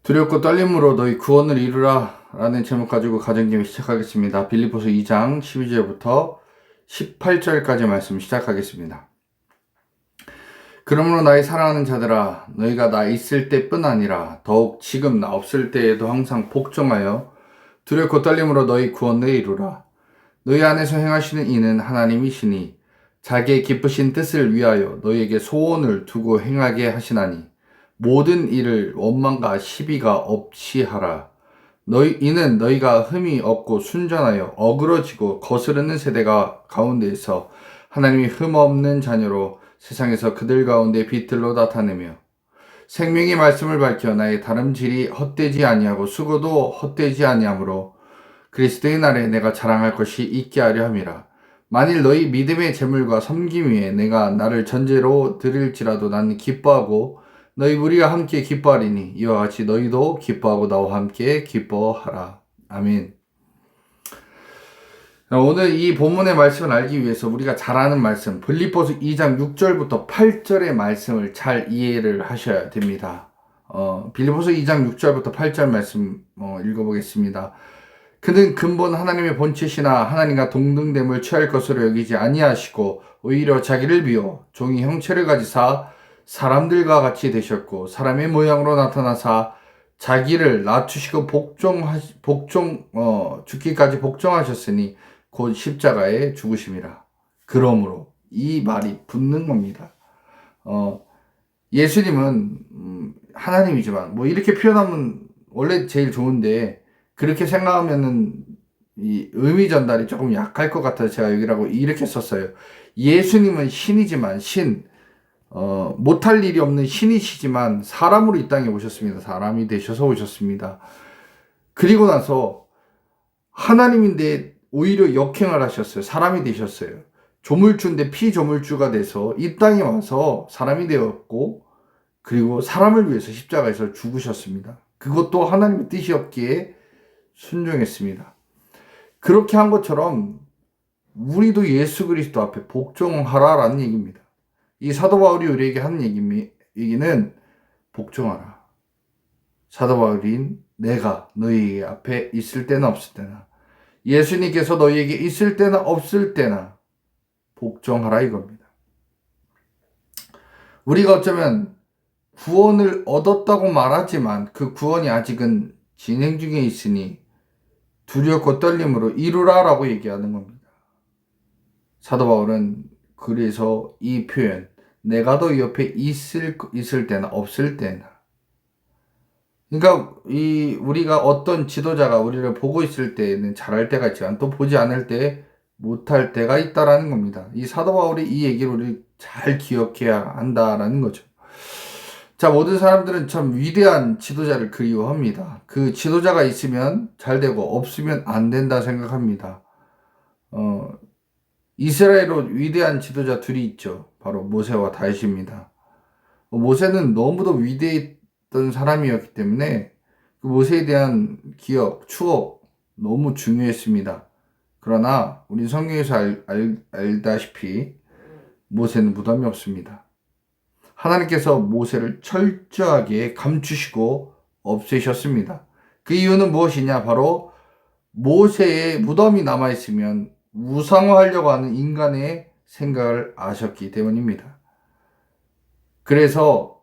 두렵고 떨림으로 너희 구원을 이루라 라는 제목 가지고 가정기회 시작하겠습니다. 빌립보서 2장 12절부터 18절까지 말씀 시작하겠습니다. 그러므로 나의 사랑하는 자들아, 너희가 나 있을 때뿐 아니라 더욱 지금 나 없을 때에도 항상 복종하여 두렵고 떨림으로 너희 구원을 이루라. 너희 안에서 행하시는 이는 하나님이시니 자기의 기쁘신 뜻을 위하여 너희에게 소원을 두고 행하게 하시나니 모든 일을 원망과 시비가 없이 하라. 이는 너희가 흠이 없고 순전하여 어그러지고 거스르는 세대가 가운데에서 하나님이 흠 없는 자녀로 세상에서 그들 가운데 빛들로 나타내며 생명의 말씀을 밝혀 나의 다름질이 헛되지 아니하고 수고도 헛되지 아니하므로 그리스도의 날에 내가 자랑할 것이 있게 하려 함이라. 만일 너희 믿음의 재물과 섬김 위에 내가 나를 전제로 드릴지라도 나는 기뻐하고 너희 무리가 함께 기뻐하리니 이와 같이 너희도 기뻐하고 나와 함께 기뻐하라. 아멘. 오늘 이 본문의 말씀을 알기 위해서 우리가 잘 아는 말씀 빌립보서 2장 6절부터 8절의 말씀을 잘 이해를 하셔야 됩니다. 빌립보서 2장 6절부터 8절 말씀 읽어보겠습니다. 그는 근본 하나님의 본체시나 하나님과 동등됨을 취할 것으로 여기지 아니하시고 오히려 자기를 비워 종이 형체를 가지사 사람들과 같이 되셨고 사람의 모양으로 나타나사 자기를 낮추시고 죽기까지 복종하셨으니 곧 십자가에 죽으심이라. 그러므로 이 말이 붙는 겁니다. 예수님은 하나님이지만 뭐 이렇게 표현하면 원래 제일 좋은데 그렇게 생각하면은 이 의미 전달이 조금 약할 것 같아서 제가 여기라고 이렇게 썼어요. 예수님은 신이지만 못할 일이 없는 신이시지만 사람으로 이 땅에 오셨습니다. 사람이 되셔서 오셨습니다. 그리고 나서 하나님인데 오히려 역행을 하셨어요. 사람이 되셨어요. 조물주인데 피조물주가 돼서 이 땅에 와서 사람이 되었고 그리고 사람을 위해서 십자가에서 죽으셨습니다. 그것도 하나님의 뜻이었기에 순종했습니다. 그렇게 한 것처럼 우리도 예수 그리스도 앞에 복종하라라는 얘기입니다. 이 사도 바울이 우리에게 하는 얘기는 복종하라. 사도 바울인 내가 너희 앞에 있을 때나 없을 때나 예수님께서 너희에게 있을 때나 없을 때나 복종하라 이겁니다. 우리가 어쩌면 구원을 얻었다고 말하지만 그 구원이 아직은 진행 중에 있으니 두렵고 떨림으로 이루라라고 얘기하는 겁니다. 사도 바울은 그래서 이 표현 내가 너희 옆에 있을 때나 없을 때나 그러니까 우리가 어떤 지도자가 우리를 보고 있을 때는 잘할 때가 있지만 또 보지 않을 때 못할 때가 있다라는 겁니다. 이 사도 바울이 이 얘기를 우리 잘 기억해야 한다라는 거죠. 자, 모든 사람들은 참 위대한 지도자를 그리워합니다. 그 지도자가 있으면 잘 되고 없으면 안 된다 생각합니다. 이스라엘로 위대한 지도자 둘이 있죠. 바로 모세와 다윗입니다. 모세는 너무도 위대했던 사람이었기 때문에 그 모세에 대한 기억, 추억 너무 중요했습니다. 그러나 우리 성경에서 알다시피 모세는 무덤이 없습니다. 하나님께서 모세를 철저하게 감추시고 없애셨습니다. 그 이유는 무엇이냐? 바로 모세의 무덤이 남아있으면 우상화하려고 하는 인간의 생각을 아셨기 때문입니다. 그래서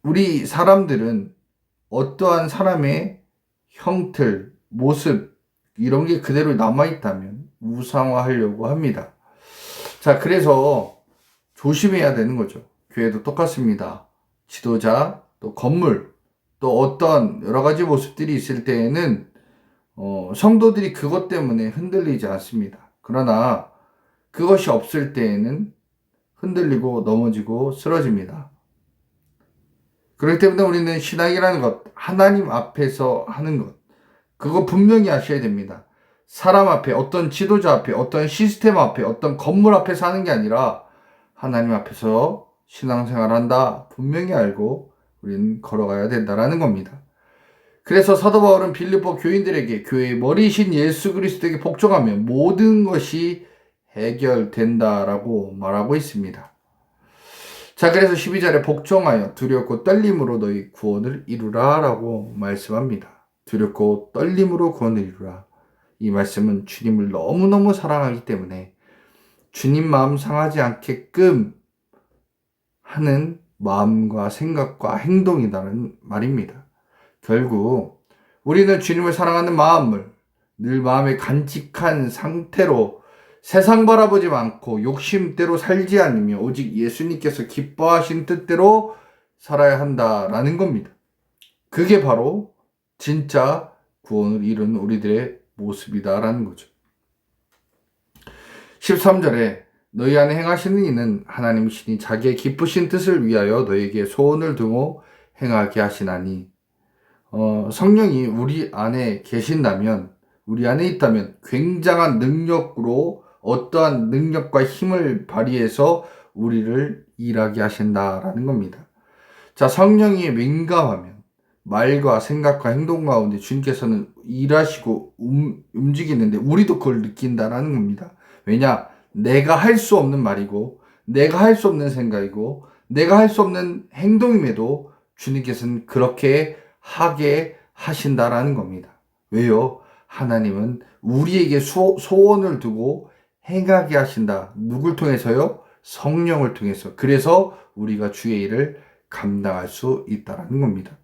우리 사람들은 어떠한 사람의 형틀, 모습 이런 게 그대로 남아있다면 우상화하려고 합니다. 자, 그래서 조심해야 되는 거죠. 교회도 똑같습니다. 지도자, 또 건물, 또 어떤 여러 가지 모습들이 있을 때에는 성도들이 그것 때문에 흔들리지 않습니다. 그러나 그것이 없을 때에는 흔들리고 넘어지고 쓰러집니다. 그렇기 때문에 우리는 신앙이라는 것, 하나님 앞에서 하는 것, 그거 분명히 아셔야 됩니다. 사람 앞에, 어떤 지도자 앞에, 어떤 시스템 앞에, 어떤 건물 앞에서 하는 게 아니라 하나님 앞에서 신앙생활한다 분명히 알고 우리는 걸어가야 된다라는 겁니다. 그래서 사도 바울은 빌립보 교인들에게 교회의 머리이신 예수 그리스도에게 복종하면 모든 것이 해결된다라고 말하고 있습니다. 자, 그래서 12절에 복종하여 두렵고 떨림으로 너희 구원을 이루라 라고 말씀합니다. 두렵고 떨림으로 구원을 이루라. 이 말씀은 주님을 너무너무 사랑하기 때문에 주님 마음 상하지 않게끔 하는 마음과 생각과 행동이라는 말입니다. 결국 우리는 주님을 사랑하는 마음을 늘 마음에 간직한 상태로 세상 바라보지 않고 욕심대로 살지 않으며 오직 예수님께서 기뻐하신 뜻대로 살아야 한다라는 겁니다. 그게 바로 진짜 구원을 이루는 우리들의 모습이다라는 거죠. 13절에 너희 안에 행하시는 이는 하나님이시니 자기의 기쁘신 뜻을 위하여 너에게 소원을 두고 행하게 하시나니 성령이 우리 안에 계신다면, 우리 안에 있다면 굉장한 능력으로 어떠한 능력과 힘을 발휘해서 우리를 일하게 하신다라는 겁니다. 자, 성령이 민감하면 말과 생각과 행동 가운데 주님께서는 일하시고 움직이는데 우리도 그걸 느낀다라는 겁니다. 왜냐? 내가 할 수 없는 말이고 내가 할 수 없는 생각이고 내가 할 수 없는 행동임에도 주님께서는 그렇게 하게 하신다라는 겁니다. 왜요? 하나님은 우리에게 소원을 두고 행하게 하신다. 누굴 통해서요? 성령을 통해서. 그래서 우리가 주의 일을 감당할 수 있다라는 겁니다.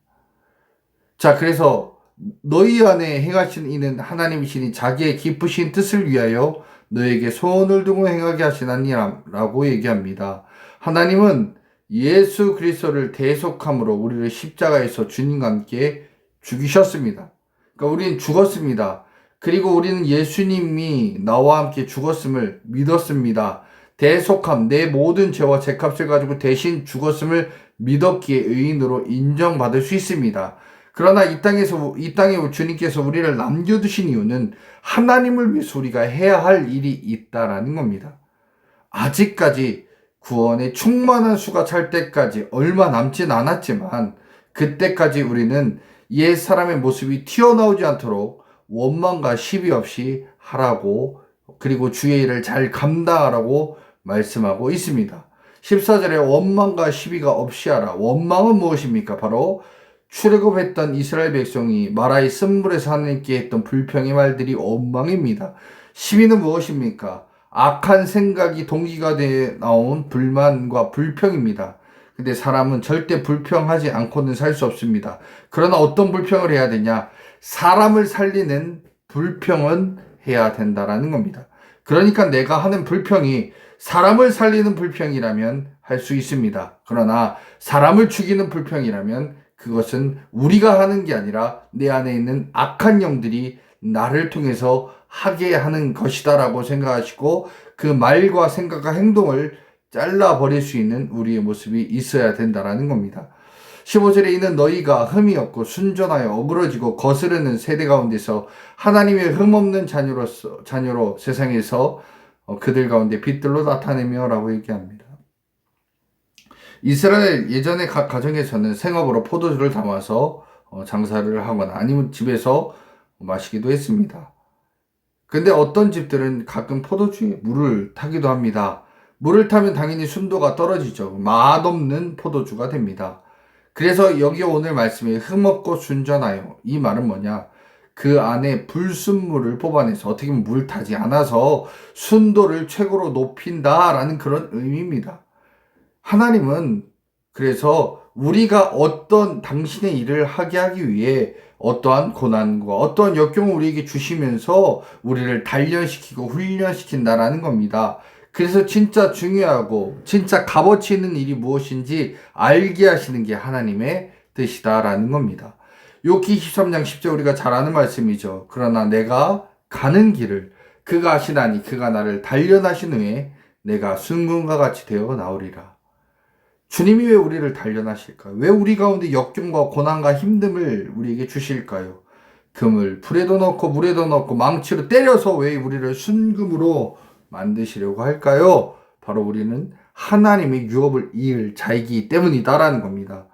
자, 그래서 너희 안에 행하신 이는 하나님이시니 자기의 기쁘신 뜻을 위하여 너에게 소원을 두고 행하게 하시나니라고 얘기합니다. 하나님은 예수 그리스도를 대속함으로 우리를 십자가에서 주님과 함께 죽이셨습니다. 그러니까 우리는 죽었습니다. 그리고 우리는 예수님이 나와 함께 죽었음을 믿었습니다. 대속함, 내 모든 죄와 죄값을 가지고 대신 죽었음을 믿었기에 의인으로 인정받을 수 있습니다. 그러나 이 땅에 주님께서 우리를 남겨두신 이유는 하나님을 위해서 우리가 해야 할 일이 있다라는 겁니다. 아직까지 구원의 충만한 수가 찰 때까지 얼마 남진 않았지만 그때까지 우리는 옛 사람의 모습이 튀어나오지 않도록 원망과 시비 없이 하라고, 그리고 주의 일을 잘 감당하라고 말씀하고 있습니다. 14절에 원망과 시비가 없이 하라. 원망은 무엇입니까? 바로 출애굽했던 이스라엘 백성이 마라의 쓴물에서 하나님께 했던 불평의 말들이 원망입니다. 시비는 무엇입니까? 악한 생각이 동기가 돼 나온 불만과 불평입니다. 근데 사람은 절대 불평하지 않고는 살 수 없습니다. 그러나 어떤 불평을 해야 되냐? 사람을 살리는 불평은 해야 된다라는 겁니다. 그러니까 내가 하는 불평이 사람을 살리는 불평이라면 할 수 있습니다. 그러나 사람을 죽이는 불평이라면 그것은 우리가 하는 게 아니라 내 안에 있는 악한 영들이 나를 통해서 하게 하는 것이다라고 생각하시고 그 말과 생각과 행동을 잘라버릴 수 있는 우리의 모습이 있어야 된다라는 겁니다. 15절에 이는 너희가 흠이 없고 순전하여 어그러지고 거스르는 세대 가운데서 하나님의 흠없는 자녀로 세상에서 그들 가운데 빛들로 나타내며 라고 얘기합니다. 이스라엘 예전의 각 가정에서는 생업으로 포도주를 담아서 장사를 하거나 아니면 집에서 마시기도 했습니다. 근데 어떤 집들은 가끔 포도주에 물을 타기도 합니다. 물을 타면 당연히 순도가 떨어지죠. 맛없는 포도주가 됩니다. 그래서 여기 오늘 말씀에 흠없고 순전하여, 이 말은 뭐냐? 그 안에 불순물을 뽑아내서 어떻게 보면 물 타지 않아서 순도를 최고로 높인다라는 그런 의미입니다. 하나님은 그래서 우리가 어떤 당신의 일을 하게 하기 위해 어떠한 고난과 어떠한 역경을 우리에게 주시면서 우리를 단련시키고 훈련시킨다라는 겁니다. 그래서 진짜 중요하고 진짜 값어치 있는 일이 무엇인지 알게 하시는 게 하나님의 뜻이다라는 겁니다. 욥기 23장 10절 우리가 잘 아는 말씀이죠. 그러나 내가 가는 길을 그가 아시나니 그가 나를 단련하신 후에 내가 순금과 같이 되어 나오리라. 주님이 왜 우리를 단련하실까요? 왜 우리 가운데 역경과 고난과 힘듦을 우리에게 주실까요? 금을 불에도 넣고 물에도 넣고 망치로 때려서 왜 우리를 순금으로 만드시려고 할까요? 바로 우리는 하나님의 유업을 이을 자이기 때문이다라는 겁니다.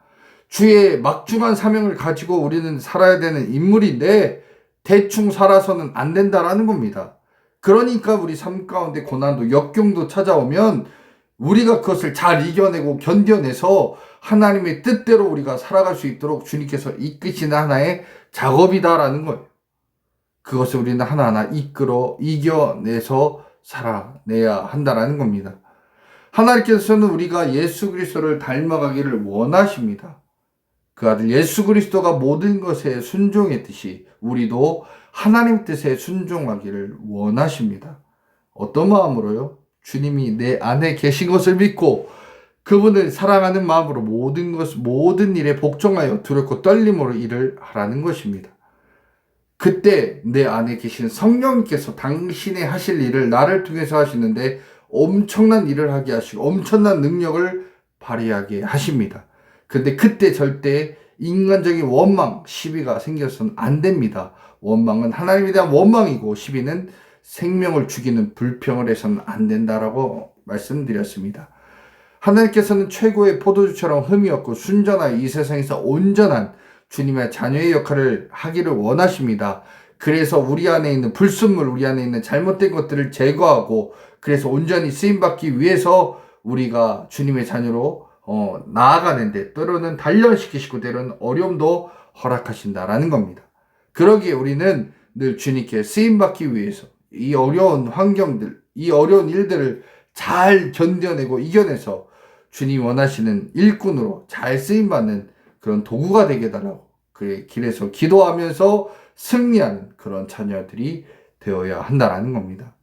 주의 막중한 사명을 가지고 우리는 살아야 되는 인물인데 대충 살아서는 안 된다라는 겁니다. 그러니까 우리 삶 가운데 고난도 역경도 찾아오면 우리가 그것을 잘 이겨내고 견뎌내서 하나님의 뜻대로 우리가 살아갈 수 있도록 주님께서 이끄시는 하나의 작업이다라는 거예요. 그것을 우리는 하나하나 이겨내서 살아내야 한다라는 겁니다. 하나님께서는 우리가 예수 그리스도를 닮아가기를 원하십니다. 그 아들 예수 그리스도가 모든 것에 순종했듯이 우리도 하나님 뜻에 순종하기를 원하십니다. 어떤 마음으로요? 주님이 내 안에 계신 것을 믿고 그분을 사랑하는 마음으로 모든 일에 복종하여 두렵고 떨림으로 일을 하라는 것입니다. 그때 내 안에 계신 성령님께서 당신의 하실 일을 나를 통해서 하시는데 엄청난 일을 하게 하시고 엄청난 능력을 발휘하게 하십니다. 근데 그때 절대 인간적인 원망, 시비가 생겨서는 안 됩니다. 원망은 하나님에 대한 원망이고 시비는 생명을 죽이는 불평을 해서는 안 된다라고 말씀드렸습니다. 하나님께서는 최고의 포도주처럼 흠이 없고 순전하여 이 세상에서 온전한 주님의 자녀의 역할을 하기를 원하십니다. 그래서 우리 안에 있는 불순물, 우리 안에 있는 잘못된 것들을 제거하고 그래서 온전히 쓰임받기 위해서 우리가 주님의 자녀로 나아가는데 때로는 단련시키시고 때로는 어려움도 허락하신다라는 겁니다. 그러기에 우리는 늘 주님께 쓰임받기 위해서 이 어려운 환경들, 이 어려운 일들을 잘 견뎌내고 이겨내서 주님 원하시는 일꾼으로 잘 쓰임받는 그런 도구가 되게 해달라고 그 길에서 기도하면서 승리하는 그런 자녀들이 되어야 한다라는 겁니다.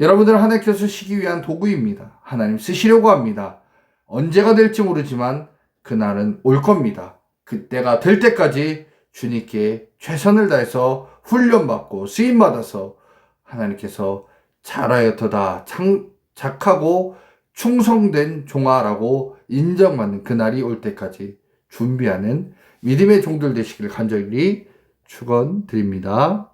여러분들은 하나님께서 쓰시기 위한 도구입니다. 하나님 쓰시려고 합니다. 언제가 될지 모르지만 그날은 올 겁니다. 그때가 될 때까지 주님께 최선을 다해서 훈련받고 쓰임받아서 하나님께서 잘하였도다 착하고 충성된 종아라고 인정받는 그날이 올 때까지 준비하는 믿음의 종들 되시길 간절히 축원드립니다.